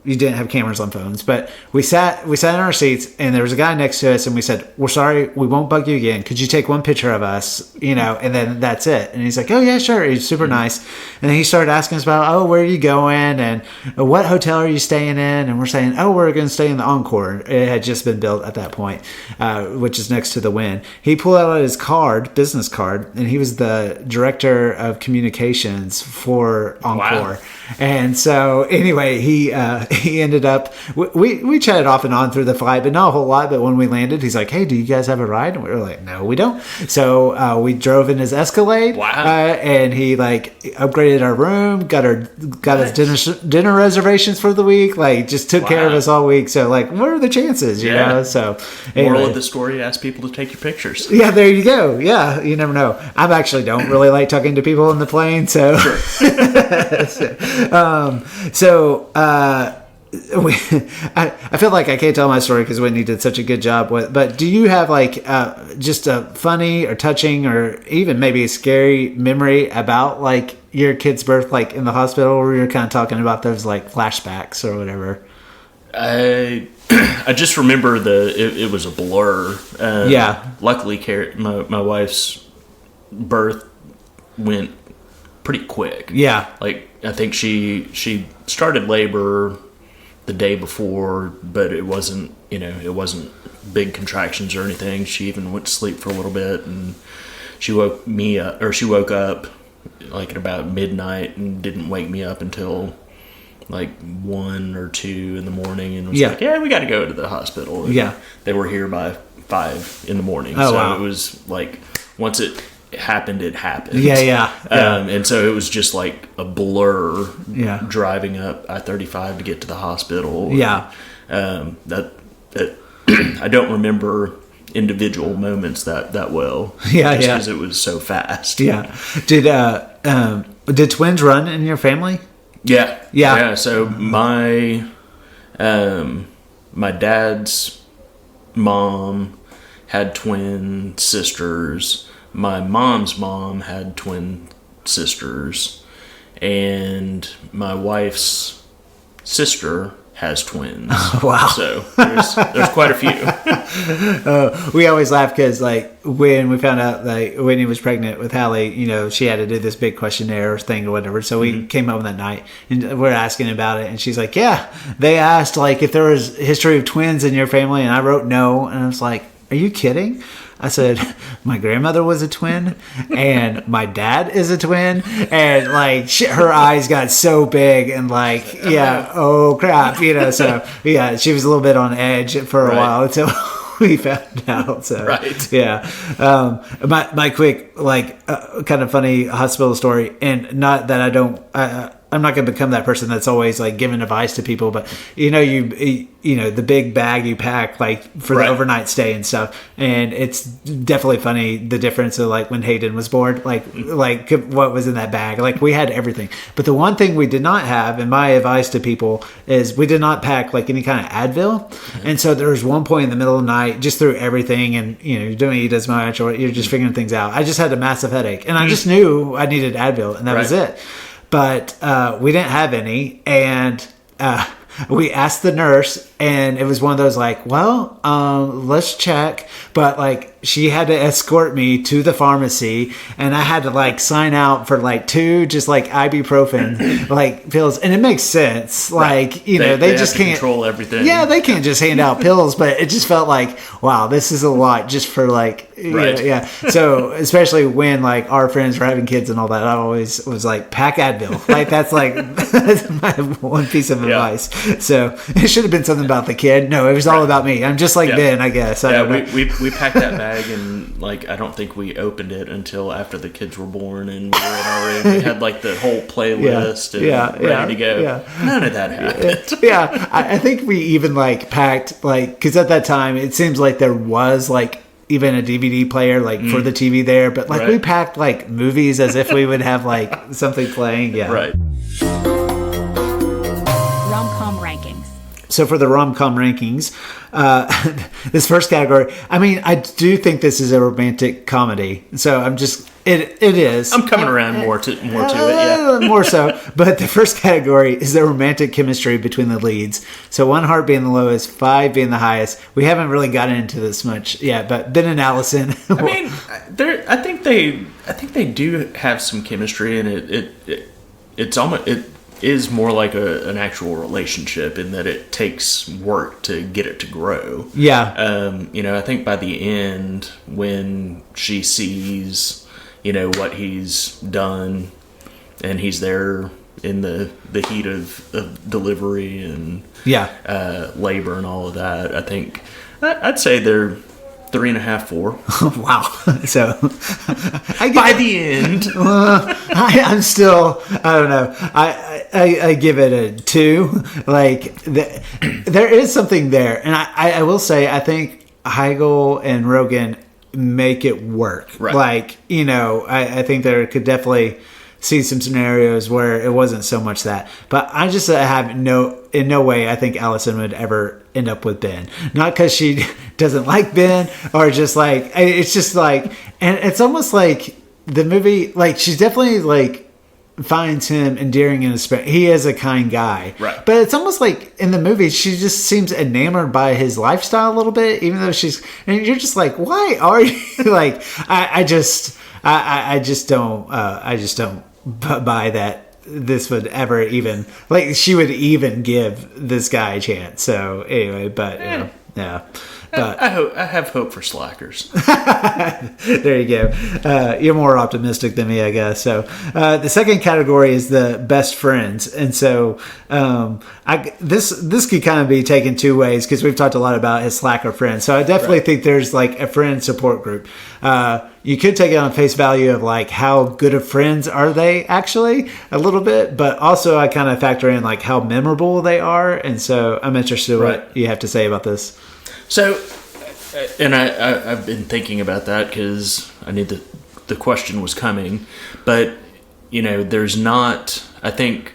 you didn't have cameras on phones, but we sat in our seats, and there was a guy next to us, and we said, "We're sorry, we won't bug you again. Could you take one picture of us, you know, and then that's it?" And he's like, "Oh yeah, sure." He's super nice. And then he started asking us about, "Oh, where are you going? And what hotel are you staying in?" And we're saying, "Oh, we're going to stay in the Encore." It had just been built at that point, which is next to the Wynn. He pulled out his business card, and he was the director of communications for Encore. Wow. And so anyway, he ended up, we chatted off and on through the flight, but not a whole lot. But when we landed, he's like, "Hey, do you guys have a ride?" And we were like, "No, we don't." So we drove in his Escalade. Wow. And he like upgraded our room, got us dinner reservations for the week, like just took care of us all week. So like, what are the chances, you know? So anyway. Moral of the story, ask people to take your pictures. Yeah, there you go. Yeah, you never know. I actually don't really like talking to people on the plane, so sure. I feel like I can't tell my story because Whitney did such a good job with. But do you have like just a funny or touching or even maybe a scary memory about like your kid's birth, like in the hospital, where you're kind of talking about those like flashbacks or whatever? I just remember it was a blur. Luckily, my wife's birth went pretty quick. Yeah. Like I think she started labor the day before, but it wasn't big contractions or anything. She even went to sleep for a little bit, and she woke up like at about midnight and didn't wake me up until like 1 or 2 in the morning, and was like, "Yeah, we got to go to the hospital." And they were here by 5 in the morning. Oh, so wow. It was like once it happened. And so it was just like a blur. Driving up I-35 to get to the hospital. That I don't remember individual moments that well. Because it was so fast. Did twins run in your family? Yeah. So my dad's mom had twin sisters. My mom's mom had twin sisters, and my wife's sister has twins. Wow! So there's quite a few. We always laugh because like when we found out like Whitney was pregnant with Hallie, you know, she had to do this big questionnaire thing or whatever. So we came home that night and we're asking about it, and she's like, "Yeah, they asked like if there was history of twins in your family," and I wrote no, and I was like, "Are you kidding?" I said, "My grandmother was a twin, and my dad is a twin," and like her eyes got so big, and like, oh crap, you know. So she was a little bit on edge for a while until we found out. So my quick like kind of funny hospital story, and not that I don't. I'm not going to become that person that's always like giving advice to people, but you know the big bag you pack like for the overnight stay and stuff, and it's definitely funny the difference of like when Hayden was born, like what was in that bag. Like we had everything, but the one thing we did not have, and my advice to people is we did not pack like any kind of Advil. And so there was one point in the middle of the night, just threw everything, and you know you don't eat as much or you're just figuring things out. I just had a massive headache, and I just knew I needed Advil, and that was it. But we didn't have any, and we asked the nurse, and it was one of those like, well, let's check. But like she had to escort me to the pharmacy, and I had to like sign out for like 2 just like ibuprofen like pills, and it makes sense. Like, you know, they just have to can't control everything. Yeah, they can't just hand out pills, but it just felt like, wow, this is a lot just for like, Right. yeah. So especially when like our friends were having kids and all that, I always was like, pack Advil. Like that's my one piece of advice. So it should have been something about the kid. No, it was all about me. I'm just like Ben, I guess. I don't know. We packed that bag, and like I don't think we opened it until after the kids were born, and we were in our room. We had like the whole playlist and ready to go. Yeah. None of that happened. Yeah, I think we even like packed like, because at that time it seems like there was like even a DVD player like for the TV there, but like we packed like movies as if we would have like something playing. Yeah, right. Rom-Com Rankings. So for the Rom-Com Rankings, this first category, I mean, I do think this is a romantic comedy. So I'm just, it is. I'm coming around more to it, yeah. More so. But the first category is the romantic chemistry between the leads. So 1 heart being the lowest, 5 being the highest. We haven't really gotten into this much yet, but Ben and Allison. I mean, I think they do have some chemistry, and it's almost it is more like an actual relationship in that it takes work to get it to grow. Yeah. You know, I think by the end, when she sees, you know, what he's done, and he's there in the heat of delivery and labor and all of that, I think I'd say they're 3.5, 4. Wow. So by the end, I'm still, I don't know. I give it a 2. Like there is something there, and I will say I think Heigl and Rogen make it work. Right. Like, you know, I think there could definitely see some scenarios where it wasn't so much that, but I just have in no way I think Allison would ever end up with Ben. Not because she doesn't like Ben, or just like, it's just like, and it's almost like the movie, like she's definitely like finds him endearing in his spirit. He is a kind guy, right? But it's almost like in the movie she just seems enamored by his lifestyle a little bit, even though and you're just like, why are you like, I just don't buy that this would ever even, like, she would even give this guy a chance. So anyway, but yeah. But I have hope for slackers. There you go. You're more optimistic than me, I guess. So the second category is the best friends, and so this could kind of be taken 2 ways, because we've talked a lot about his slacker friends. So I definitely think there's like a friend support group. You could take it on face value of like how good of friends are they actually, a little bit, but also I kind of factor in like how memorable they are, and so I'm interested in what you have to say about this. So, and I've been thinking about that because I knew the question was coming, but you know, there's not. I think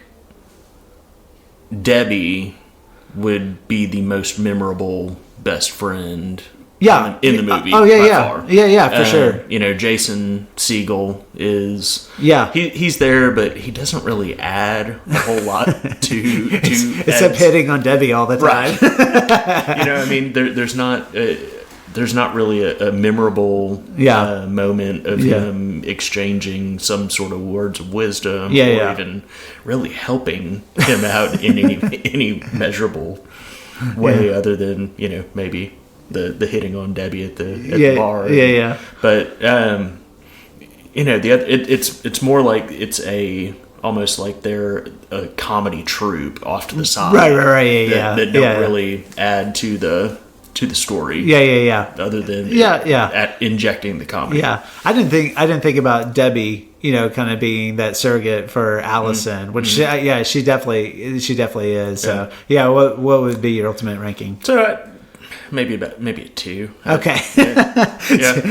Debbie would be the most memorable best friend. Yeah, in the movie. Oh yeah, far. For sure. You know, Jason Segel is. Yeah, he's there, but he doesn't really add a whole lot to. Except hitting on Debbie all the time. Right. You know, I mean, there's not really a memorable moment of him exchanging some sort of words of wisdom, or even really helping him out in any measurable way, other than, you know, maybe the hitting on Debbie at the bar. But you know, it's more like it's almost like they're a comedy troupe off to the side, right, that don't really add to the story, other than at injecting the comedy. I didn't think about Debbie, you know, kind of being that surrogate for Allison, which she definitely is. So what would be your ultimate ranking? So maybe a 2. Okay.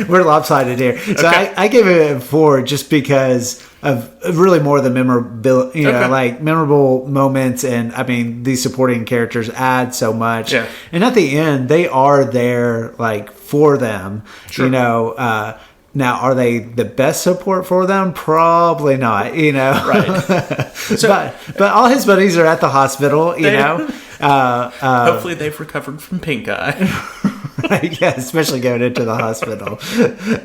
We're lopsided here. So I give it a 4 just because of really more the memorable, like memorable moments, and I mean these supporting characters add so much. Yeah. And at the end, they are there like for them. Sure. You know. Now, are they the best support for them? Probably not. You know. Right. So, but all his buddies are at the hospital. You know. Hopefully they've recovered from pink eye. Yeah, especially going into the hospital.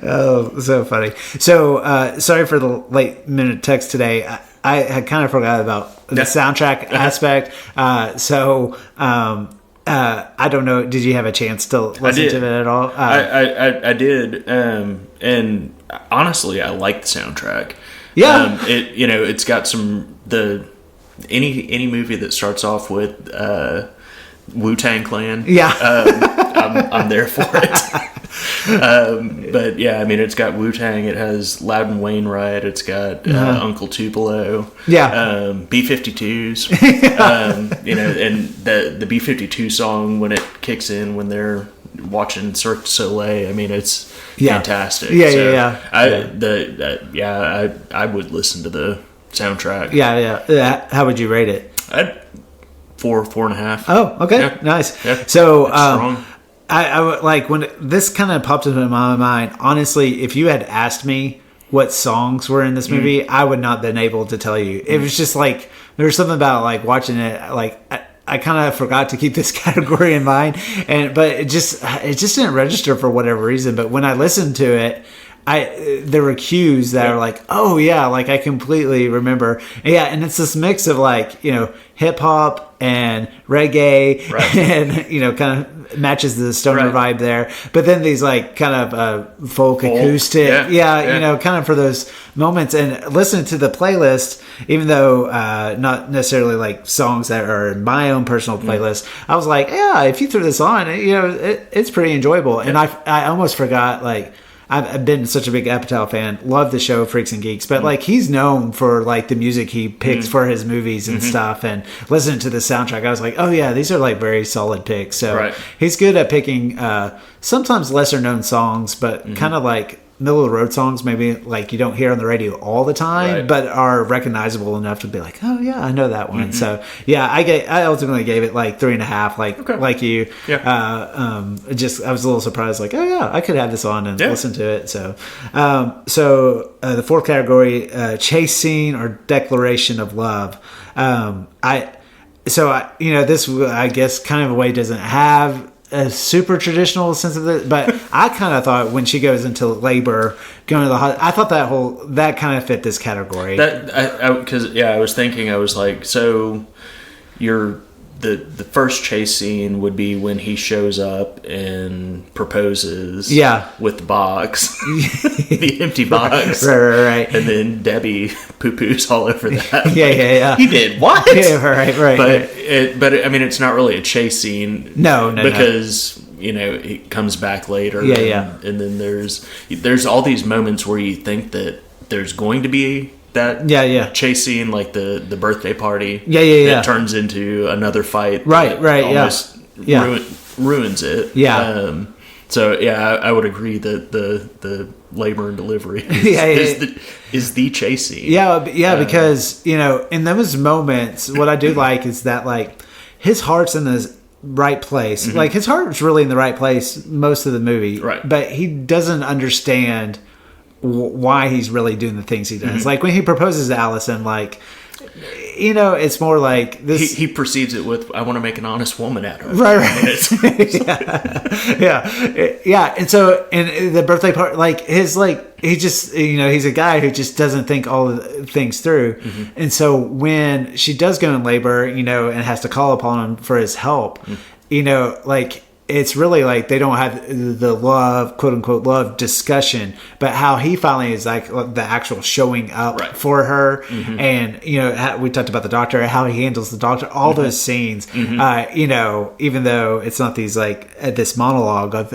Oh, so funny. So, sorry for the late minute text today. I had kind of forgot about the soundtrack aspect. I don't know. Did you have a chance to listen to it at all? I did. And honestly, I like the soundtrack. Yeah. It's got any movie that starts off with Wu-Tang Clan. Yeah. I'm there for it. But yeah, I mean, it's got Wu-Tang, it has Loudon Wainwright, it's got Uncle Tupelo, B-52s, and the B-52 song when it kicks in when they're watching Cirque du Soleil, I mean, it's fantastic. I would listen to the soundtrack. Yeah. How would you rate it? I'd 4.5. Oh, okay, yeah. Nice. Yeah. So, strong. I would like when this kind of popped into my mind. Honestly, if you had asked me what songs were in this movie, I would not have been able to tell you. It was just like there was something about like watching it. Like I kind of forgot to keep this category in mind, but it just didn't register for whatever reason. But when I listened to it, there were cues that are like, oh yeah, like I completely remember. And it's this mix of like, hip hop and reggae, and kind of matches the stoner vibe there. But then these like kind of folk acoustic, kind of for those moments. And listening to the playlist, even though not necessarily like songs that are in my own personal playlist, I was like, if you threw this on, it's pretty enjoyable. And I almost forgot like. I've been such a big Apatow fan. Love the show Freaks and Geeks, but like he's known for like the music he picks for his movies and stuff. And listening to the soundtrack, I was like, oh yeah, these are like very solid picks. So he's good at picking sometimes lesser known songs, but kind of like middle of the road songs, maybe like you don't hear on the radio all the time, but are recognizable enough to be like, oh yeah, I know that one. So yeah, I ultimately gave it like 3.5, like you. I was a little surprised, like, oh yeah, I could have this on and listen to it. So, the fourth category, chase scene or declaration of love. This I guess kind of a way doesn't have a super traditional sense of it, but I kind of thought when she goes into labor, going to the hospital, I thought that kind of fit this category. I was thinking, I was like, so the first chase scene would be when he shows up and proposes with the box, the empty box, right, and then Debbie poo-poos all over that. He did what? Right. But I mean, it's not really a chase scene. No, because it comes back later. And then there's all these moments where you think that there's going to be that chase scene, like the birthday party. It turns into another fight. Right. Almost ruins it. I would agree that the labor and delivery is the chase scene. Because in those moments, what I do like is that like his heart's in the right place. Like his heart's really in the right place most of the movie, but he doesn't understand why he's really doing the things he does. Like when he proposes to Allison, like it's more like this. He precedes it with, "I want to make an honest woman out of her." Yeah. And so in the birthday party, like his like he just he's a guy who just doesn't think all the things through. And so when she does go in labor, and has to call upon him for his help, like. It's really like they don't have the love, quote unquote, love discussion, but how he finally is like the actual showing up for her. And, we talked about the doctor, how he handles the doctor, all those scenes, even though it's not these like this monologue of,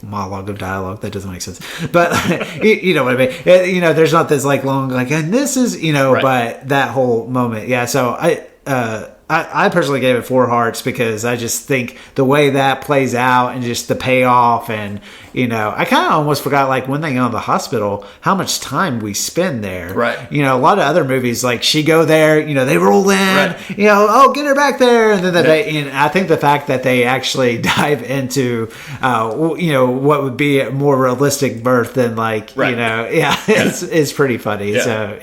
monologue of dialogue, that doesn't make sense. But you know what I mean? There's not this like long, like, and this is, but that whole moment. Yeah. So I personally gave it 4 hearts because I just think the way that plays out and just the payoff and, I kind of almost forgot like when they go to the hospital, how much time we spend there. Right. A lot of other movies, like she go there, they roll in, oh, get her back there. And then and I think the fact that they actually dive into, what would be a more realistic birth than like, it's pretty funny. Yeah. So,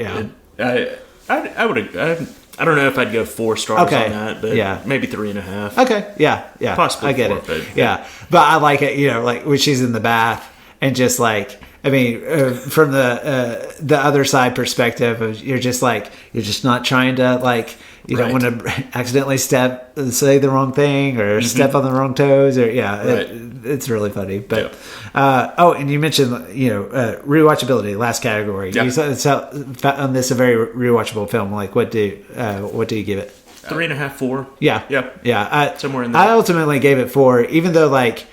yeah. I I don't know if I'd go 4 stars Okay. on that, but maybe 3.5. Okay, yeah, Possibly I get 4, it. but But I like it, like when she's in the bath and just like, I mean, from the other side perspective, you're just not trying to like, you don't want to accidentally say the wrong thing or step on the wrong toes, or it's really funny. But and you mentioned rewatchability, last category. Yeah. You found this a very rewatchable film. Like, what do you give it? 3.5, 4. Yeah. Somewhere in there. I ultimately gave it 4, even though like.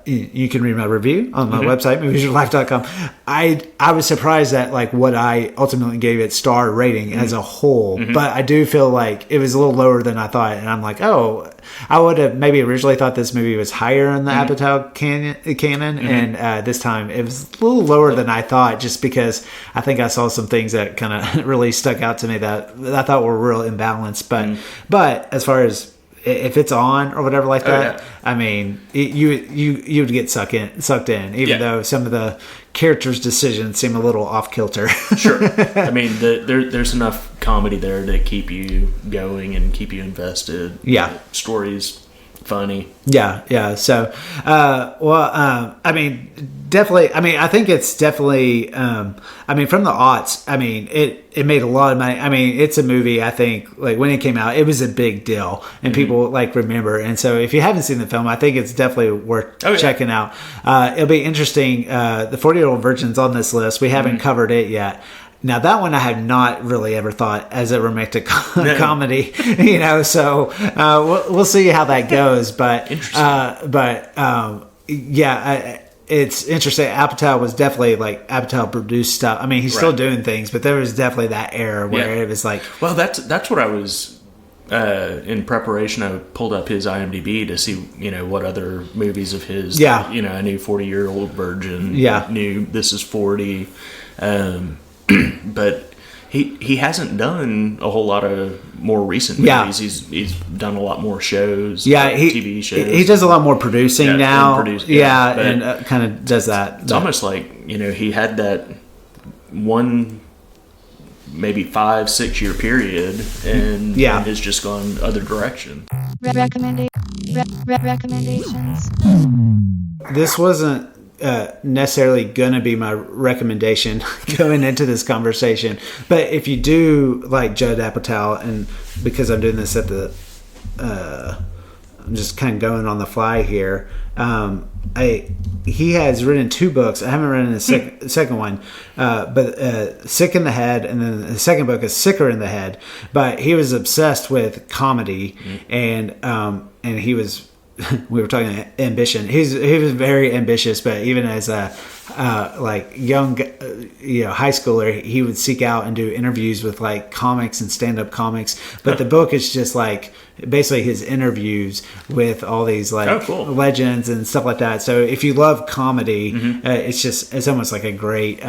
You can read my review on my website, moviesyourlife.com. I was surprised at like what I ultimately gave it star rating as a whole, but I do feel like it was a little lower than I thought, and I'm like, I would have maybe originally thought this movie was higher in the Apatow canon, and this time it was a little lower than I thought, just because I think I saw some things that kind of really stuck out to me that I thought were real imbalanced. But as far as if it's on or whatever like that, I mean, you would get sucked in, even though some of the characters' decisions seem a little off kilter. Sure. I mean, there's enough comedy there to keep you going and keep you invested. Yeah. The story's funny. Yeah. So, I mean, definitely. I mean, I think it's definitely. I mean, from the aughts. I mean, it made a lot of money. I mean, it's a movie. I think like when it came out, it was a big deal, and people like remember. And so, if you haven't seen the film, I think it's definitely worth checking out. It'll be interesting. The 40-Year-Old Virgin's on this list. We haven't covered it yet. Now that one I have not really ever thought as a romantic comedy, So we'll see how that goes. But it's interesting. Apatow was definitely like Apatow produced stuff. I mean, he's still doing things, but there was definitely that era where it was like. Well, that's what I was in preparation. I pulled up his IMDb to see what other movies of his. Yeah. I knew 40-Year-Old Virgin. Yeah. Knew This Is 40. But he hasn't done a whole lot of more recent movies. He's done a lot more shows. Yeah, TV shows. He does a lot more producing now. And kind of does that. It's almost like he had that one maybe 5-6 year period and has just gone other direction. Recommendations. This wasn't necessarily gonna be my recommendation going into this conversation, but if you do like Judd Apatow, and because I'm doing this at the I'm just kind of going on the fly here, he has written 2 books. I haven't written the second one, but Sick in the Head, and then the second book is Sicker in the Head. But he was obsessed with comedy, and he was. We were talking ambition. He was very ambitious, but even as a like young, high schooler, he would seek out and do interviews with like comics and stand-up comics. But the book is just like basically his interviews with all these like legends and stuff like that. So if you love comedy, it's almost like a great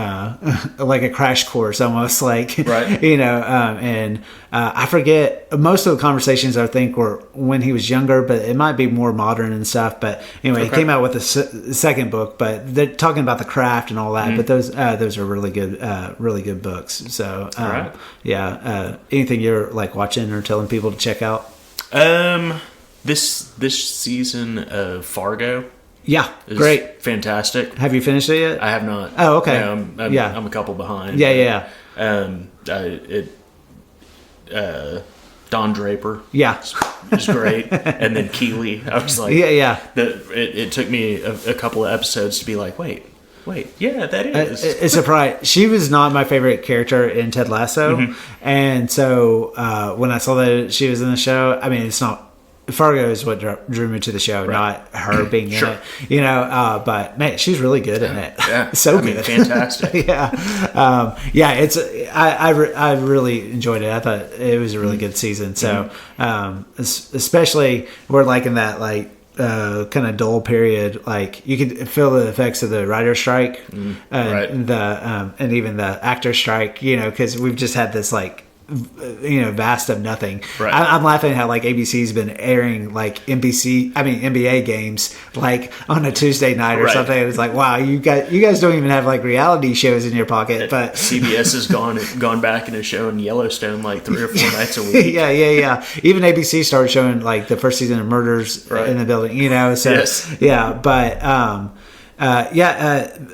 like a crash course, almost like and I forget most of the conversations I think were when he was younger, but it might be more modern and stuff. But anyway, he came out with a second book, but they're talking about the craft and all that. But those are really good books. So anything you're like watching or telling people to check out? This season of Fargo. Yeah, great, fantastic. Have you finished it yet? I have not. Oh, okay. I'm a couple behind. Yeah. Don Draper. Yeah, is great. And then Keeley. I was like, It took me a couple of episodes to be like, wait, yeah, that is. It's a surprise. She was not my favorite character in Ted Lasso, and so when I saw that she was in the show, I mean, it's not. Fargo is what drew me to the show, not her being in it. But man, she's really good in it. Yeah, so good, fantastic. It's. I really enjoyed it. I thought it was a really good season. So, especially we're like in that like. Kind of dull period, like you could feel the effects of the writer's strike and even the actor strike, because we've just had this like vast of nothing. Right. I'm laughing how like ABC's been airing like NBA games like on a Tuesday night or something. And it's like, wow, you guys don't even have like reality shows in your pocket. But CBS has gone back and is showing Yellowstone like 3 or 4 nights a week. Yeah. Even ABC started showing like the first season of Murders in the Building. So yes. Yeah, but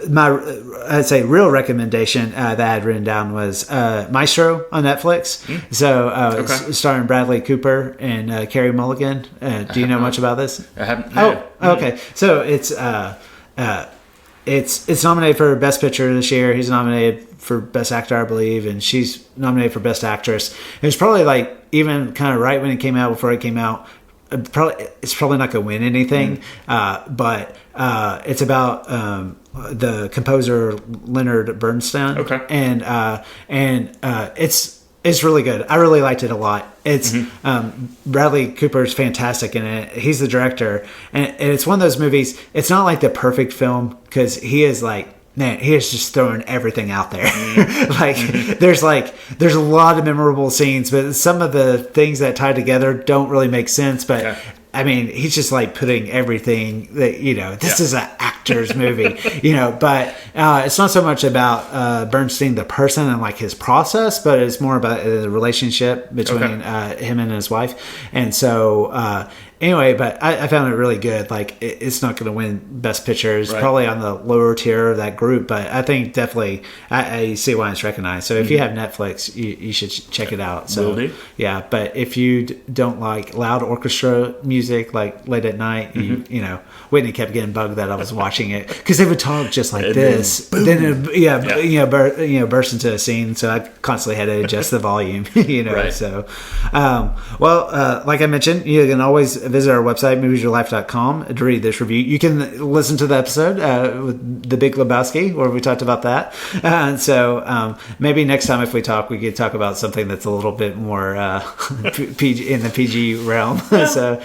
my I'd say real recommendation that I had written down was Maestro on Netflix. So starring Bradley Cooper and Carey Mulligan. Do you know much about this? I haven't. No. Oh, okay. So it's nominated for Best Picture this year. He's nominated for Best Actor, I believe, and she's nominated for Best Actress. It was probably like even kind of right when it came out, before it came out. It's probably not going to win anything, but it's about the composer Leonard Bernstein. Okay. And it's really good. I really liked it a lot. It's Bradley Cooper's fantastic in it. He's the director, and it's one of those movies. It's not like the perfect film because he is like. Man, he is just throwing everything out there. There's a lot of memorable scenes, but some of the things that tie together don't really make sense. But I mean, he's just like putting everything that this is an actor's movie, But it's not so much about Bernstein the person and like his process, but it's more about the relationship between him and his wife. And so. Anyway, but I found it really good. Like, it's not going to win Best Picture. It's probably on the lower tier of that group, but I think definitely I see why it's recognized. So if you have Netflix, you should check it out. So will do. Yeah, but if you don't like loud orchestra music, like late at night, Whitney kept getting bugged that I was watching it because they would talk just like this. Then burst into a scene. So I constantly had to adjust the volume. Right. So, like I mentioned, you can always visit our website, moviesyourlife.com, to read this review. You can listen to the episode with The Big Lebowski, where we talked about that. And so maybe next time if we talk, we could talk about something that's a little bit more PG, in the PG realm. So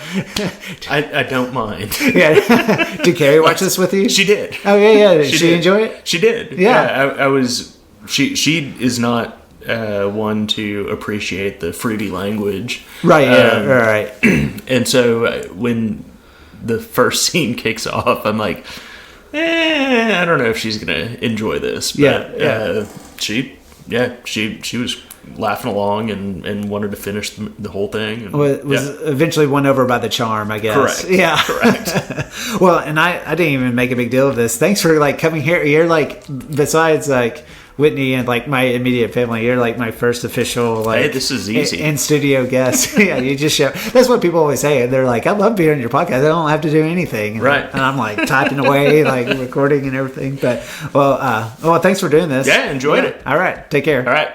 I don't mind. Yeah. Did Carrie watch this with you? She did. Oh, yeah. Did she enjoy it? She did. Yeah. I was... She is not... one to appreciate the fruity language, right? Right. And so when the first scene kicks off, I'm like, I don't know if she's gonna enjoy this. But, she was laughing along and wanted to finish the whole thing. And, it was eventually won over by the charm, I guess. Correct. Yeah. Correct. Well, and I didn't even make a big deal of this. Thanks for like coming here. You're like, besides like Whitney and like my immediate family, you're like my first official like this is easy in studio guest. Yeah, you just show. That's what people always say. They're like, I love being on your podcast. I don't have to do anything. Right. And I'm like typing away, like recording and everything. But well, thanks for doing this. Yeah, enjoyed it. All right, take care. All right.